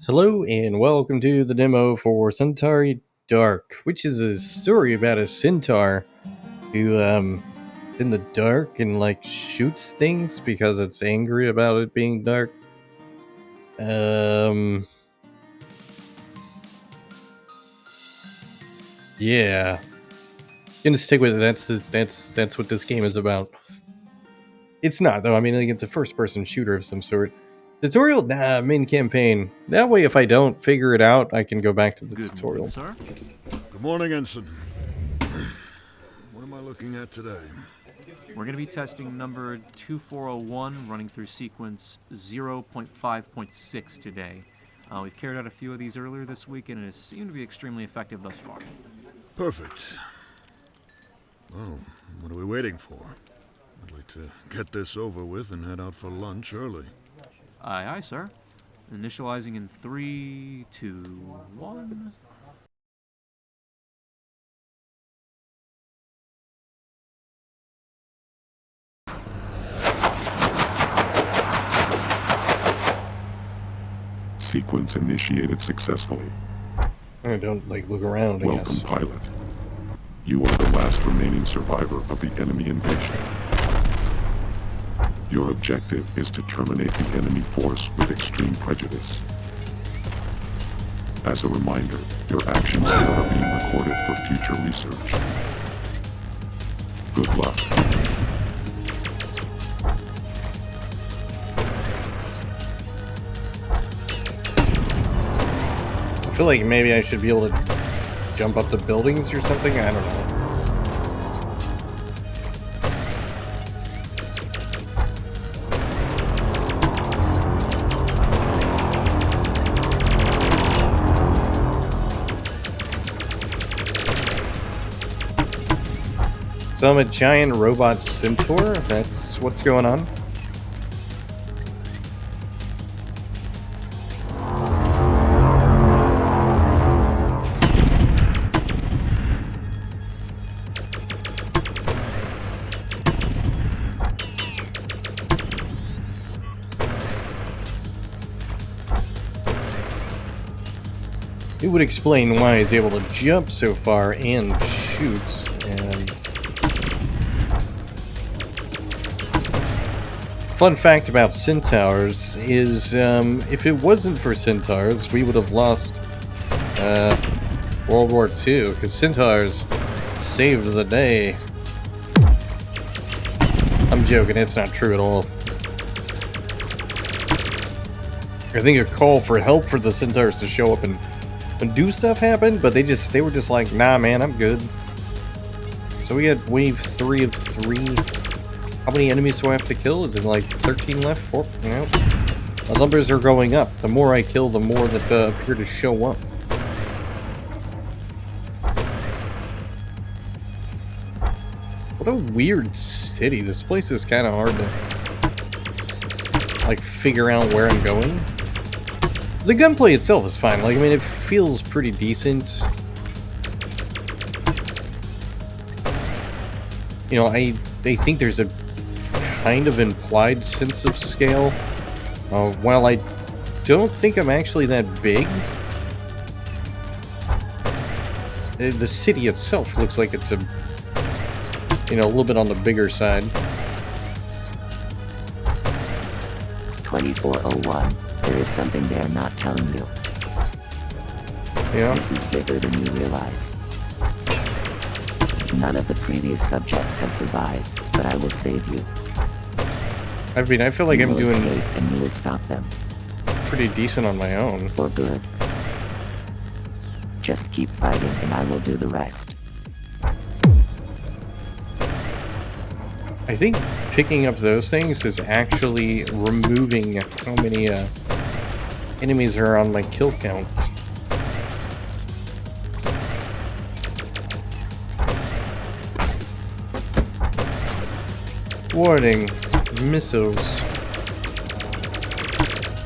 Hello and welcome to the demo for Centauri Dark, which is a story about a centaur who in the dark and like shoots things because it's angry about it being dark. Um yeah. Gonna stick with it. That's what this game is about. It's not though. I mean, like, it's a first person shooter of some sort. Tutorial, nah, main campaign. That way if I don't figure it out, I can go back to the Good tutorial. morning, sir. Good morning, Ensign. What am I looking at today? We're going to be testing number 2401 running through sequence 0.5.6 today. We've carried out a few of these earlier this week and it has seemed to be extremely effective thus far. Perfect. Well, what are we waiting for? I'd like to get this over with and head out for lunch early. Aye, aye, sir. Initializing in 3, 2, 1. Sequence initiated successfully. I don't look around, I Welcome, guess. pilot. You are the last remaining survivor of the enemy invasion. Your objective is to terminate the enemy force with extreme prejudice. As a reminder, your actions here are being recorded for future research. Good luck. I feel like maybe I should be able to jump up the buildings or something. I don't know. So I'm a giant robot centaur? That's what's going on? It would explain why he's able to jump so far and shoot. And fun fact about centaurs is, if it wasn't for centaurs, we would have lost World War II, because centaurs saved the day. I'm joking, it's not true at all. I think a call for help for the centaurs to show up and do stuff happened, but they were just like, nah man, I'm good. So we got wave 3 of 3. How many enemies do I have to kill? Is it like 13 left? 4? You know? The numbers are going up. The more I kill, the more that appear to show up. What a weird city. This place is kind of hard to like figure out where I'm going. The gunplay itself is fine. Like, I mean, it feels pretty decent. You know, I think there's a kind of implied sense of scale. While I don't think I'm actually that big, the city itself looks like it's a little bit on the bigger side. 2401. There is something they're not telling you. Yeah. This is bigger than you realize. None of the previous subjects have survived, but I will save you. I mean, I feel like I'm doing escape and you will stop them. pretty decent on my own. For good. Just keep fighting and I will do the rest. I think picking up those things is actually removing how many enemies are on my kill counts. Warning, missiles.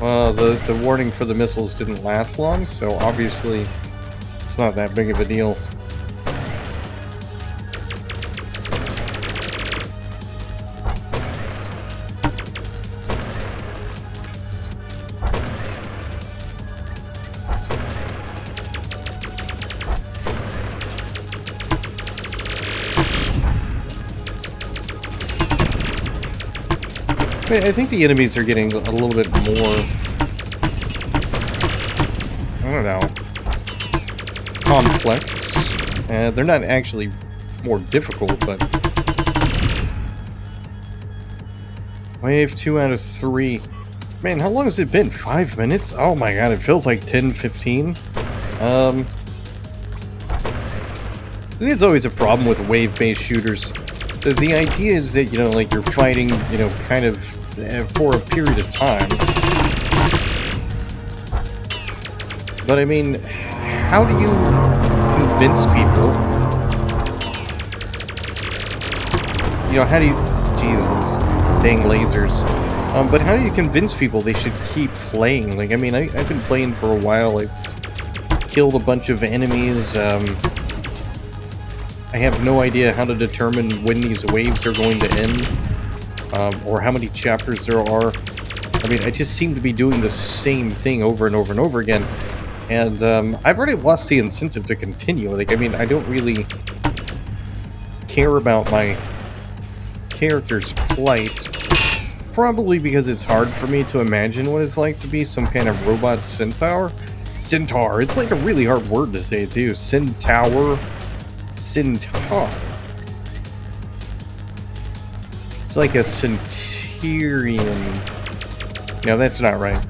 Well, the warning for the missiles didn't last long, so obviously it's not that big of a deal. I think the enemies are getting a little bit more, I don't know, complex. They're not actually more difficult, but... Wave 2 out of 3. Man, how long has it been? 5 minutes? Oh my god, it feels like 10, 15. I think it's always a problem with wave-based shooters. The idea is that, you know, like you're fighting, you know, kind of for a period of time. But I mean, how do you convince people? You know, how do you... Jesus, dang lasers. But how do you convince people they should keep playing? Like, I mean, I've been playing for a while. I've killed a bunch of enemies. I have no idea how to determine when these waves are going to end, or how many chapters there are. I mean, I just seem to be doing the same thing over and over and over again, and I've already lost the incentive to continue. Like, I mean, I don't really care about my character's plight, probably because it's hard for me to imagine what it's like to be some kind of robot centaur. Centaur, it's like a really hard word to say too. Centaur. Centaur. It's like a centurion. No, that's not right.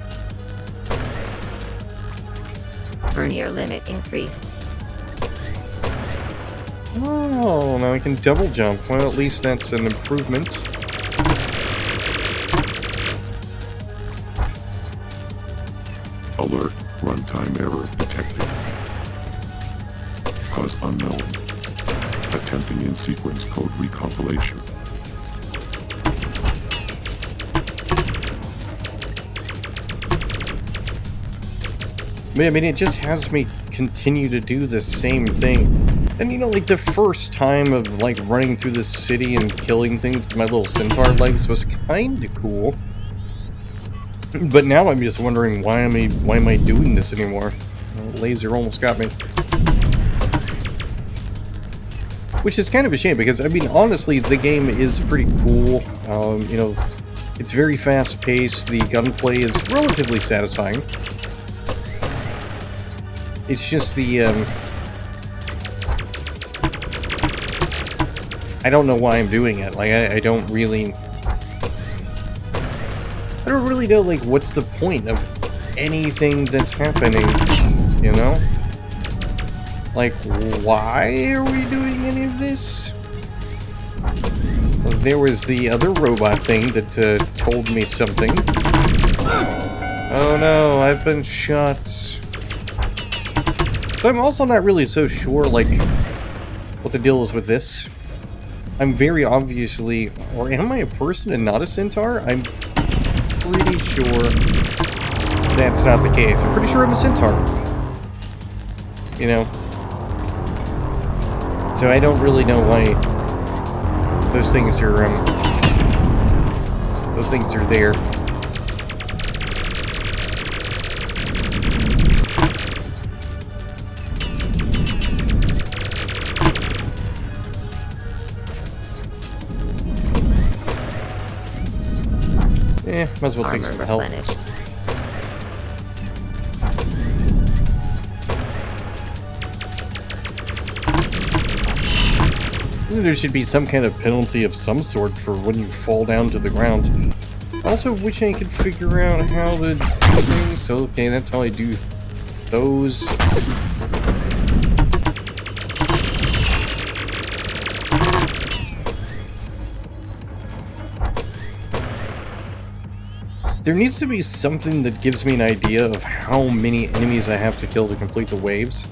Vernier limit increased. Oh, now I can double jump. Well, at least that's an improvement. Alert. Runtime error detected. Cause unknown. Attempting in-sequence code recompilation. I mean, it just has me continue to do the same thing. And, you know, like, the first time of, like, running through the city and killing things with my little centaur legs was kind of cool. But now I'm just wondering, why am I doing this anymore? Laser almost got me. Which is kind of a shame, because, I mean, honestly, the game is pretty cool. You know, it's very fast-paced. The gunplay is relatively satisfying. It's just the, I don't know why I'm doing it. Like, I don't really know, like, what's the point of anything that's happening, you know? Like, why are we doing any of this? Well, there was the other robot thing that told me something. Oh no, I've been shot. So I'm also not really so sure, like, what the deal is with this. I'm very obviously... Or am I a person and not a centaur? I'm pretty sure that's not the case. I'm pretty sure I'm a centaur. You know? So I don't really know why those things are there. Might as well take some help. There should be some kind of penalty of some sort for when you fall down to the ground. Also, wish I could figure out how to do things. So, okay, that's how I do those. There needs to be something that gives me an idea of how many enemies I have to kill to complete the waves.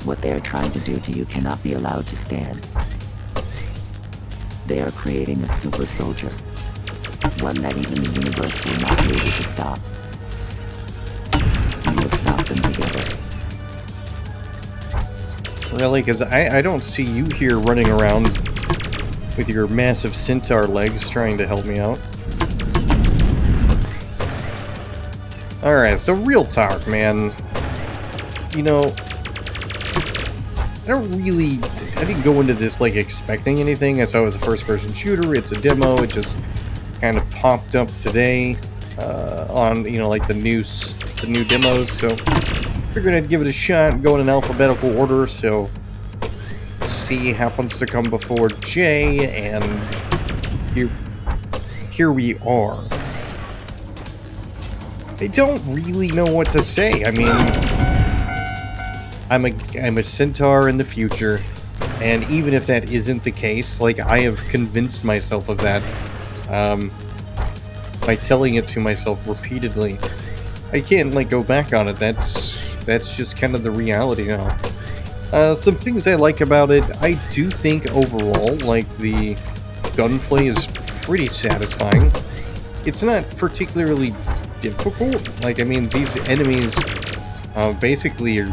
What they are trying to do to you cannot be allowed to stand. They are creating a super soldier. One that even the universe will not be able to stop. We will stop them together. Really? Because I don't see you here running around with your massive centaur legs trying to help me out. Alright, so real talk, man. You know, I didn't go into this, like, expecting anything. I saw it was a first-person shooter, it's a demo, it just kind of popped up today on like the new demos. So figured I'd give it a shot, go in alphabetical order. So C happens to come before J, and here we are. I don't really know what to say. I mean, I'm a Centaur in the future, and even if that isn't the case, like, I have convinced myself of that by telling it to myself repeatedly. I can't like go back on it. That's just kind of the reality now. Some things I like about it, I do think overall, like, the gunplay is pretty satisfying. It's not particularly difficult. Like, I mean, these enemies basically are,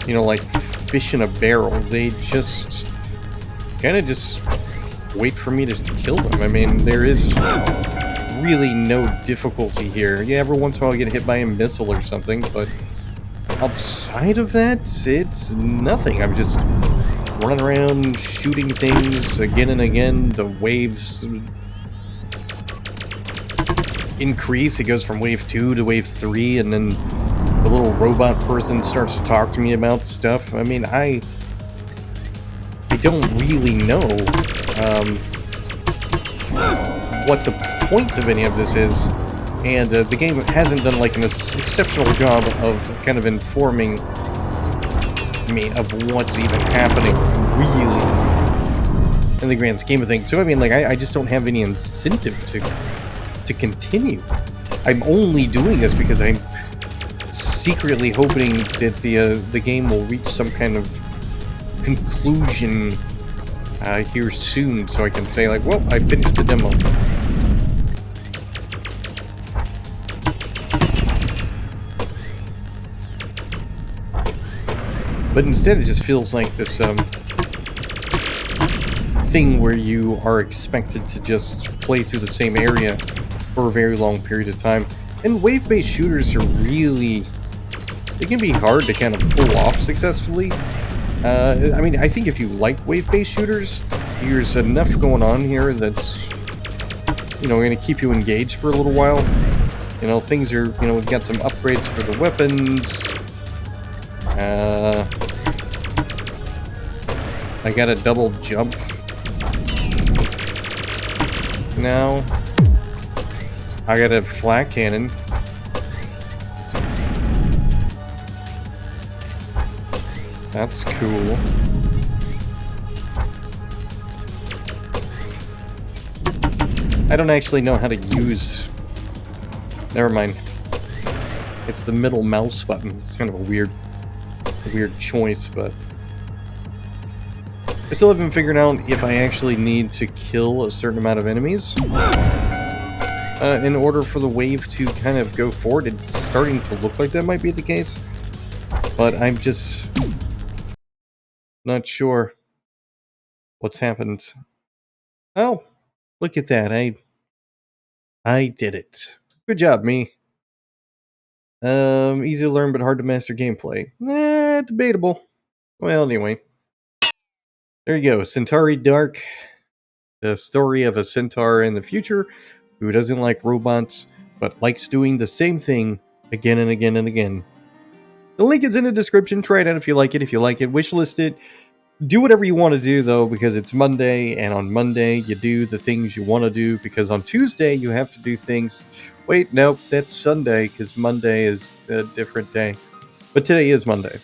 like fish in a barrel. They just kind of just wait for me to kill them. I mean, there is really no difficulty here. Yeah, every once in a while I get hit by a missile or something, but outside of that, it's nothing. I'm just running around shooting things again and again. The waves increase. It goes from wave 2 to wave 3, and then the little robot person starts to talk to me about stuff. I mean, I don't really know what the point of any of this is, and the game hasn't done like an exceptional job of kind of informing me of what's even happening really in the grand scheme of things. So I mean, like, I just don't have any incentive to continue. I'm only doing this because I'm secretly hoping that the game will reach some kind of conclusion here soon, so I can say, like, well, I finished the demo. But instead it just feels like this thing where you are expected to just play through the same area for a very long period of time. And wave-based shooters are really... they can be hard to kind of pull off successfully. I mean, I think if you like wave-based shooters, there's enough going on here that's, going to keep you engaged for a little while. Things are, we've got some upgrades for the weapons. I got a double jump now. I got a flat cannon. That's cool. I don't actually know how to use... never mind. It's the middle mouse button. It's kind of a weird choice, but... I still haven't figured out if I actually need to kill a certain amount of enemies in order for the wave to kind of go forward. It's starting to look like that might be the case, but I'm just not sure what's happened. Oh, look at that. I did it. Good job, me. Easy to learn but hard to master gameplay. Debatable. Well, anyway. There you go. Centauri Dark. The story of a centaur in the future who doesn't like robots, but likes doing the same thing again and again and again. The link is in the description. Try it out if you like it. If you like it, wishlist it. Do whatever you want to do, though, because it's Monday, and on Monday you do the things you want to do, because on Tuesday you have to do things... Wait, nope, that's Sunday, because Monday is a different day. But today is Monday.